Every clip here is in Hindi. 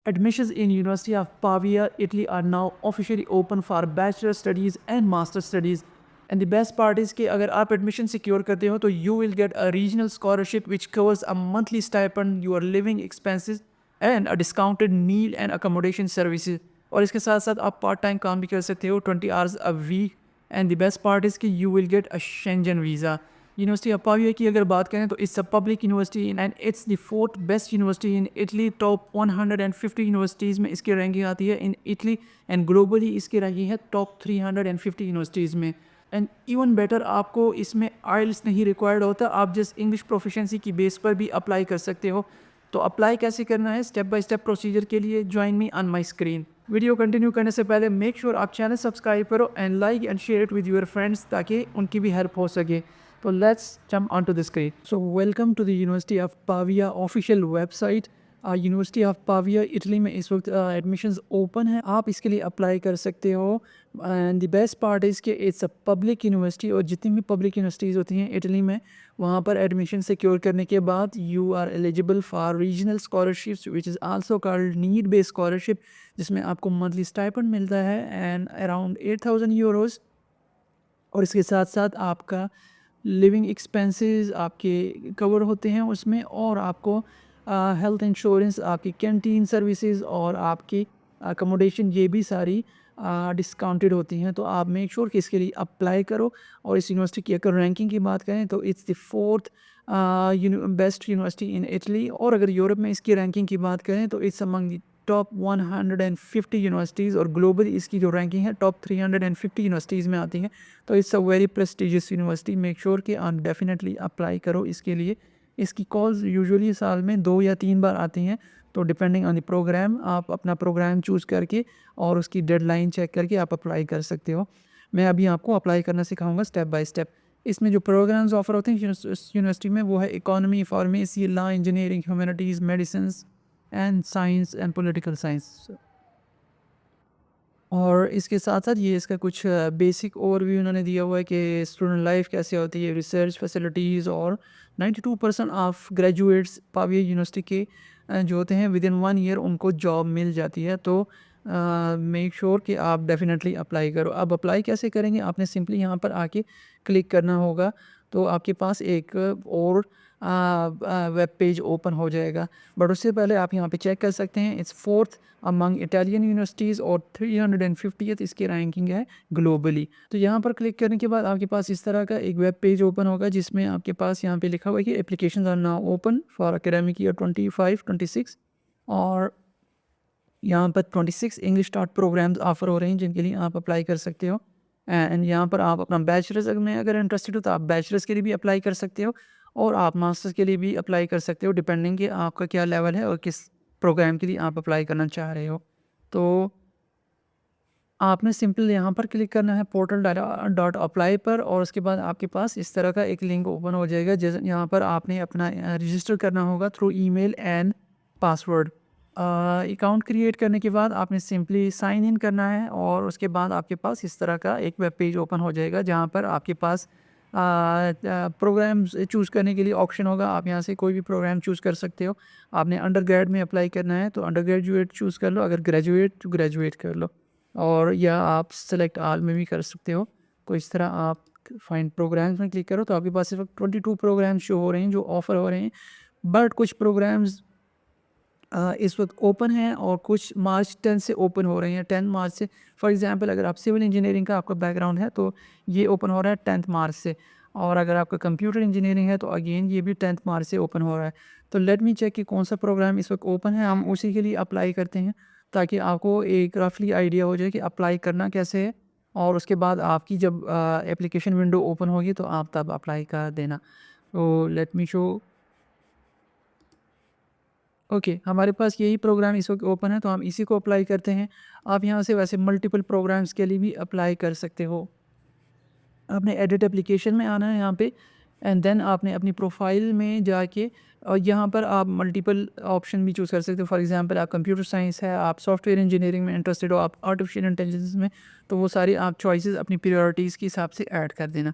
Admissions in University of Pavia, Italy are now officially open for bachelor studies and master studies. And the best part is कि अगर आप admission secure करते हो तो you will get a regional scholarship which covers a monthly stipend, your living expenses and a discounted meal and accommodation services. और इसके साथ साथ आप part time काम भी कर सकते हो 20 hours a week. And the best part is कि you will get a Schengen visa. University of Pavia की अगर बात करें तो it's a public university and it's the fourth best university in Italy. Top 150 universities में इसकी रैंकिंग आती है इन इटली एंड ग्लोबली इसकी रैंकिंग है टॉप 350 यूनिवर्सिटीज़ में। एंड इवन बेटर आपको इसमें आइल्स नहीं रिक्वायर्ड होता, आप जस्ट इंग्लिश प्रोफिशेंसी की बेस पर भी अप्लाई कर सकते हो। तो अप्लाई कैसे करना है स्टेप बाय स्टेप प्रोसीजर के लिए join me on my screen. Video continue करने से पहले मेक श्योर आप चैनल सब्सक्राइब करो and like and share it with your friends ताकि उनकी भी हेल्प हो सके। So let's jump onto the screen. So welcome to the University of Pavia official website. University of Pavia Italy में इस वक्त एडमिशन्स ओपन है, आप इसके लिए अप्लाई कर सकते हो। And the best part is कि इट्स अ पब्लिक यूनिवर्सिटी और जितनी भी पब्लिक यूनिवर्सिटीज़ होती हैं इटली में वहाँ पर एडमिशन सिक्योर करने के बाद you are eligible for regional scholarships which is also called need based scholarship, जिसमें आपको मंथली स्टाइपेंड मिलता है एंड अराउंड 8,000 यूरोज़। और इसके साथ साथ आपका लिविंग एक्सपेंसेस आपके कवर होते हैं उसमें, और आपको हेल्थ इंश्योरेंस, आपकी कैंटीन सर्विसेज और आपकी अकोमोडेशन ये भी सारी डिस्काउंटेड होती हैं। तो आप मेक श्योर कि इसके लिए अप्लाई करो। और इस यूनिवर्सिटी की अगर रैंकिंग की बात करें तो it's the fourth best university in Italy. और अगर यूरोप में इसकी रैंकिंग की बात करें तो it's among the top 150 universities, और ग्लोबली इसकी जो रैंकिंग है टॉप 350 यूनिवर्सिटीज़ में आती है। तो it's a very prestigious university. Make sure कि आप डेफिनेटली अप्लाई करो इसके लिए। इसकी कॉल्स यूजुअली साल में 2 या 3 बार आती हैं, तो डिपेंडिंग ऑन द प्रोग्राम आप अपना प्रोग्राम चूज़ करके और उसकी डेडलाइन चेक करके आप अप्लाई कर सकते हो। मैं अभी आपको अप्लाई करना सिखाऊंगा स्टेप बाय स्टेप। इसमें जो प्रोग्राम्स ऑफर होते हैं यूनिवर्सिटी में वो है economy, pharmacy, law, engineering, humanities, medicine and science and political science. और इसके साथ साथ ये इसका कुछ बेसिक ओवरव्यू उन्होंने दिया हुआ है कि स्टूडेंट लाइफ कैसे होती है, रिसर्च फैसिलिटीज़, और 92% ऑफ ग्रेजुएट्स पाविया यूनिवर्सिटी के जो होते हैं विद इन 1 ईयर उनको जॉब मिल जाती है। तो मेक श्योर कि आप डेफिनेटली अप्लाई करो। अब अप्लाई कैसे करेंगे, आपने सिंपली यहाँ पर आके क्लिक करना होगा तो आपके पास एक और वेब पेज ओपन हो जाएगा। बट उससे पहले आप यहाँ पे चेक कर सकते हैं it's fourth among Italian universities और 350th इसकी रैंकिंग है ग्लोबली। तो यहाँ पर क्लिक करने के बाद आपके पास इस तरह का एक वेब पेज ओपन होगा जिसमें आपके पास यहाँ पे लिखा हुआ है कि application are now open for academic year 25-26। और यहाँ पर 26 इंग्लिश स्टार्ट प्रोग्राम्स ऑफर हो रहे हैं जिनके लिए आप अप्लाई कर सकते हो। एंड यहाँ पर आप अपना बैचलर्स में अगर इंटरेस्टेड हो तो आप बैचलर्स के लिए भी अप्लाई कर सकते हो, और आप मास्टर्स के लिए भी अप्लाई कर सकते हो डिपेंडिंग कि आपका क्या लेवल है और किस प्रोग्राम के लिए आप अप्लाई करना चाह रहे हो। तो आपने सिंपल यहाँ पर क्लिक करना है पोर्टल डॉट अप्लाई पर, और उसके बाद आपके पास इस तरह का एक लिंक ओपन हो जाएगा जैसे यहाँ पर आपने अपना रजिस्टर करना होगा through email and password. Account create करने के बाद आपने सिंपली साइन इन करना है, और उसके बाद आपके पास इस तरह का एक वेब पेज ओपन हो जाएगा जहाँ पर आपके पास प्रोग्राम चूज़ करने के लिए ऑप्शन होगा। आप यहाँ से कोई भी प्रोग्राम चूज़ कर सकते हो। आपने अंडर ग्रेड में अप्लाई करना है तो अंडर ग्रेजुएट चूज़ कर लो, अगर ग्रेजुएट तो ग्रेजुएट कर लो, और या आप सेलेक्ट आल में भी कर सकते हो। तो इस तरह आप फाइंड प्रोग्राम्स में क्लिक करो तो आपके पास इस वक्त 22 प्रोग्राम्स शो हो रहे हैं जो ऑफ़र हो रहे हैं। बट कुछ प्रोग्राम्स इस वक्त ओपन हैं और कुछ मार्च 10 से ओपन हो रहे हैं, 10 मार्च से। फॉर एग्जांपल अगर आप सिविल इंजीनियरिंग का आपका बैकग्राउंड है तो ये ओपन हो रहा है 10 मार्च से, और अगर आपका कंप्यूटर इंजीनियरिंग है तो अगेन ये भी 10 मार्च से ओपन हो रहा है। तो लेट मी चेक कि कौन सा प्रोग्राम इस वक्त ओपन है, हम उसी के लिए अप्लाई करते हैं ताकि आपको एक रफली आइडिया हो जाए कि अप्लाई करना कैसे है, और उसके बाद आपकी जब एप्लीकेशन विंडो ओपन होगी तो आप तब अप्लाई कर देना। तो लेट मी शो। ओके हमारे पास यही प्रोग्राम इस वक्त ओपन है तो हम इसी को अप्लाई करते हैं। आप यहाँ से वैसे मल्टीपल प्रोग्राम्स के लिए भी अप्लाई कर सकते हो। आपने एडिट एप्लीकेशन में आना है यहाँ पे, एंड देन आपने अपनी प्रोफाइल में जाके और यहाँ पर आप मल्टीपल ऑप्शन भी चूज़ कर सकते हो। फॉर एग्जांपल आप कंप्यूटर साइंस है, आप सॉफ्टवेयर इंजीनियरिंग में इंटरेस्टेड हो, आप आर्टिफिशियल इंटेलिजेंस में, तो वो सारी आप चॉइसेस अपनी प्रायोरिटीज़ के हिसाब से ऐड कर देना।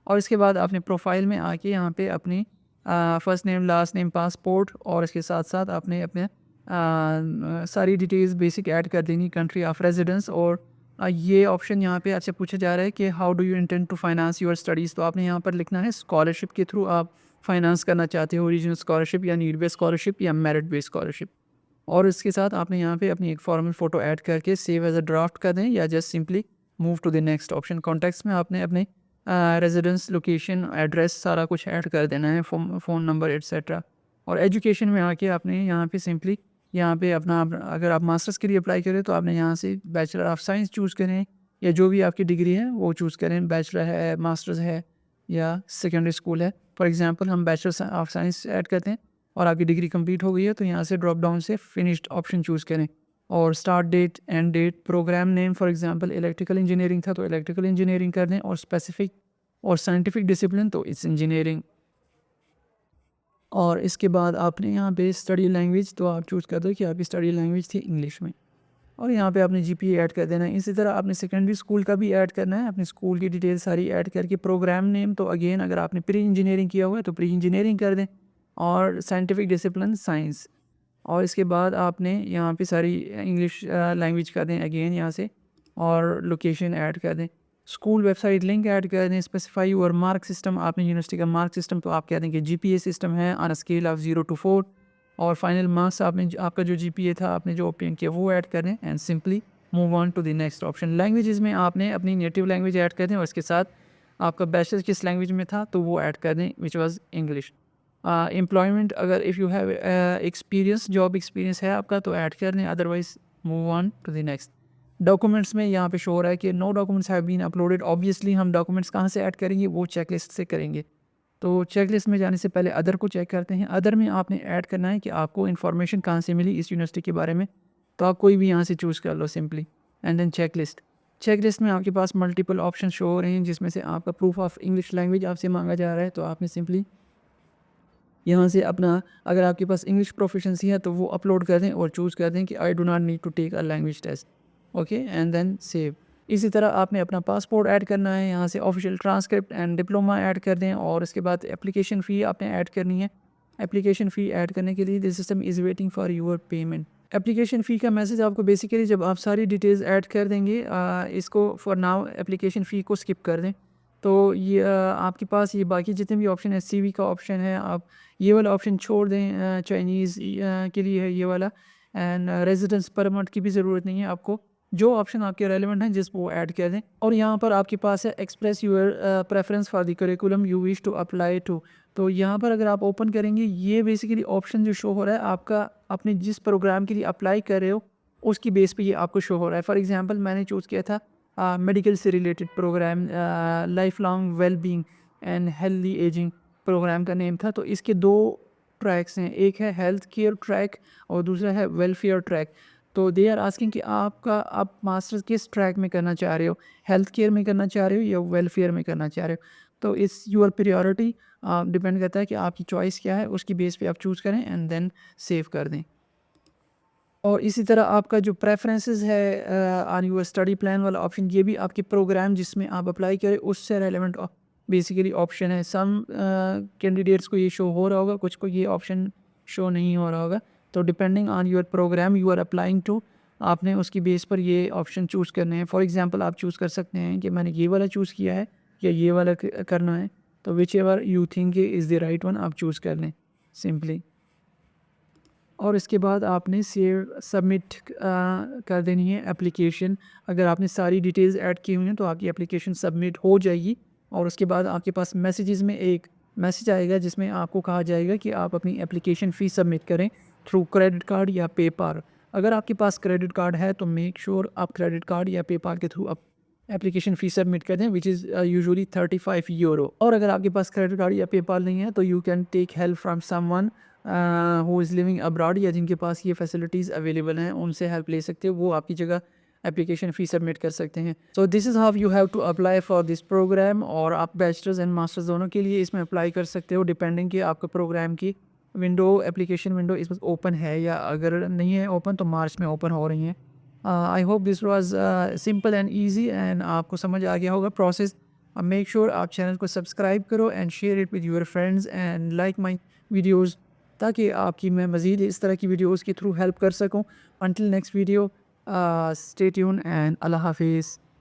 और इसके बाद आपने प्रोफाइल में आके यहाँ पे अपनी first name, last name, passport, और इसके साथ साथ आपने अपने सारी डिटेल्स बेसिक ऐड कर देनी, कंट्री ऑफ रेजिडेंस, और ये ऑप्शन यहाँ पे आपसे पूछा जा रहा है कि how do you intend to finance your studies. तो आपने यहाँ पर लिखना है स्कॉलरशिप के थ्रू आप फाइनेंस करना चाहते हो, रीजनल स्कॉलरशिप या नीड बेस्ड स्कॉलरशिप या मेरिट बेस्ड स्कॉलरशिप। और इसके साथ आपने यहाँ पे अपनी एक फॉर्मल फ़ोटो ऐड करके सेव एज अ ड्राफ्ट कर दें, या just simply move to the next option. Context में आपने अपने रेजिडेंस, लोकेशन, एड्रेस सारा कुछ ऐड कर देना है, फ़ोन नंबर एट्सेट्रा। और एजुकेशन में आके आपने यहाँ पे सिंपली यहाँ पे अपना अगर आप मास्टर्स के लिए अप्लाई करें तो आपने यहाँ से बैचलर ऑफ साइंस चूज़ करें, या जो भी आपकी डिग्री है वो चूज़ करें, बैचलर है, मास्टर्स है या सेकेंडरी स्कूल है। फॉर एग्जांपल हम बैचलर ऑफ साइंस ऐड करते हैं और आपकी डिग्री कंप्लीट हो गई है तो यहाँ से ड्रॉप डाउन से फिनिश्ड ऑप्शन चूज़ करें, और start date, end date, programme name, for example electrical engineering था तो इलेक्ट्रिकल इंजीनियरिंग कर दें, और स्पेसिफिक और साइंटिफिक डिसिप्लिन तो इट्स इंजीनियरिंग। और इसके बाद आपने यहाँ पे स्टडी लैंग्वेज तो आप चूज़ कर दो कि आपकी स्टडी लैंग्वेज थी इंग्लिश में, और यहाँ पे आपने जीपीए ऐड कर देना है। इसी तरह आपने सेकेंडरी स्कूल का भी ऐड करना है, अपने स्कूल की डिटेल सारी ऐड करके। प्रोग्राम नेम तो अगेन अगर आपने प्री इंजीनियरिंग किया हुआ है तो प्री इंजीनियरिंग कर दें, और साइंटिफिक डिसिप्लिन साइंस। और इसके बाद आपने यहाँ पे सारी इंग्लिश लैंग्वेज कर दें अगेन यहाँ से, और लोकेशन ऐड कर दें, स्कूल वेबसाइट लिंक ऐड कर दें, स्पेसिफाई और मार्क सिस्टम। आपने यूनिवर्सिटी का मार्क सिस्टम तो आप कह दें कि जीपीए सिस्टम है on a scale of 0 to 4, और फाइनल मार्क्स आपने आपका जो जीपीए था आपने जो ओपन किया वो ऐड कर दें, and simply move on to the next option. Languages में आपने अपनी नेटिव लैंग्वेज ऐड कर दें, और इसके साथ आपका बैचलर किस लैंग्वेज में था तो वो ऐड कर दें, विच वाज इंग्लिश। एम्प्लॉयमेंट अगर if you have experience, job experience है आपका तो ऐड कर दें, otherwise move on to the next. Documents में यहाँ पे शो हो रहा है कि no documents have been uploaded. Obviously हम डॉक्यूमेंट्स कहाँ से ऐड करेंगे, वो चेकलिस्ट से करेंगे। तो चेकलिस्ट में जाने से पहले अदर को चेक करते हैं। अदर में आपने ऐड करना है कि आपको इन्फॉर्मेशन कहाँ से मिली इस यूनिवर्सिटी के बारे में, तो आप कोई भी यहाँ से चूज़ कर लो simply, and then checklist. Checklist में आपके पास मल्टीपल ऑप्शन शो हो रहे हैं, जिसमें से आपका प्रूफ ऑफ इंग्लिश लैंग्वेज आपसे मांगा जा रहा है, तो आपने सिंपली यहाँ से अपना, अगर आपके पास इंग्लिश प्रोफिशेंसी है तो वो अपलोड कर दें और चूज़ कर दें कि I do not need to take a language test, okay, and then save. इसी तरह आपने अपना पासपोर्ट ऐड करना है, यहाँ से official transcript and diploma add कर दें, और इसके बाद एप्लीकेशन फ़ी आपने ऐड करनी है। एप्लीकेशन फ़ी ऐड करने के लिए the system is waiting for your payment. Application fee का मैसेज आपको बेसिकली जब आप सारी डिटेल्स ऐड कर देंगे, इसको फॉर नाउ एप्लीकेशन फ़ी को स्किप कर दें। तो ये आपके पास ये बाकी जितने भी ऑप्शन है, सीवी का ऑप्शन है, आप ये वाला ऑप्शन छोड़ दें, चाइनीज़ के लिए है ये वाला, एंड रेजिडेंस परमिट की भी ज़रूरत नहीं है आपको। जो ऑप्शन आपके रेलिवेंट हैं जिस वो ऐड कर दें, और यहाँ पर आपके पास है express your preference for the curriculum you wish to apply to. तो यहाँ पर अगर आप ओपन करेंगे, ये बेसिकली ऑप्शन जो शो हो रहा है आपका, अपने जिस प्रोग्राम के लिए अप्लाई कर रहे हो उसकी बेस पे ये आपको शो हो रहा है। फॉर एग्जांपल मैंने चूज़ किया था मेडिकल से related programme, lifelong well being and healthy ageing programme का नेम था। तो इसके दो ट्रैक्स हैं, एक है हेल्थ केयर ट्रैक और दूसरा है वेलफेयर ट्रैक। तो दे आर आस्किंग कि आपका आप मास्टर्स किस ट्रैक में करना चाह रहे हो, हेल्थ केयर में करना चाह रहे हो या वेलफेयर में करना चाह रहे हो। तो इस योर प्रायोरिटी डिपेंड करता है कि आपकी चॉइस क्या है, उसकी बेस पे आप चूज़ करें एंड देन सेव कर दें। और इसी तरह आपका जो प्रेफरेंसेस है ऑन योर स्टडी प्लान वाला ऑप्शन, ये भी आपके प्रोग्राम जिसमें आप अप्लाई करें उससे रेलेवेंट बेसिकली ऑप्शन है। सम कैंडिडेट्स को ये शो हो रहा होगा, कुछ को ये ऑप्शन शो नहीं हो रहा होगा। तो depending on your programme you are applying to, आपने उसकी बेस पर ये ऑप्शन चूज़ करने हैं। फॉर एग्जांपल आप चूज़ कर सकते हैं कि मैंने ये वाला चूज़ किया है या ये वाला करना है, तो which ever you think is the right one आप चूज़ कर लें सिंपली। और इसके बाद आपने सेव सबमिट कर देनी है एप्लीकेशन। अगर आपने सारी डिटेल्स ऐड की हुई हैं तो आपकी एप्लीकेशन सबमिट हो जाएगी, और उसके बाद आपके पास मैसेजेस में एक मैसेज आएगा जिसमें आपको कहा जाएगा कि आप अपनी एप्लीकेशन फ़ी सबमिट करें थ्रू क्रेडिट कार्ड या पेपाल। अगर आपके पास क्रेडिट कार्ड है तो मेक श्योर आप क्रेडिट कार्ड या पेपाल के थ्रू आप एप्लीकेशन फ़ी सबमिट कर दें, विच इज़ यूजुअली 35 यूरो। और अगर आपके पास क्रेडिट कार्ड या पेपाल नहीं है तो you can take help from someone who is living abroad, या जिनके पास ये फैसिलिटीज़ अवेलेबल हैं उनसे हेल्प ले सकते हो, वो आपकी जगह एप्लीकेशन फ़ी सबमिट कर सकते हैं। So this is how you have to apply for this programme. और आप बैचलर्स एंड मास्टर्स दोनों के लिए इसमें अप्लाई कर सकते हो, डिपेंडिंग कि आपका प्रोग्राम की विंडो, एप्लीकेशन विंडो इसमें ओपन है, या अगर नहीं है ओपन तो मार्च में ओपन हो रही हैं। I hope this was simple and easy and आपको समझ आ गया होगा प्रोसेस। मेक श्योर आप चैनल को सब्सक्राइब करो and share it with your friends and like my videos ताकि आपकी मैं मज़ीद इस तरह की वीडियोज़ के थ्रू हेल्प कर सकूँ। Until next video, stay tune and अल्लाह हाफिज़।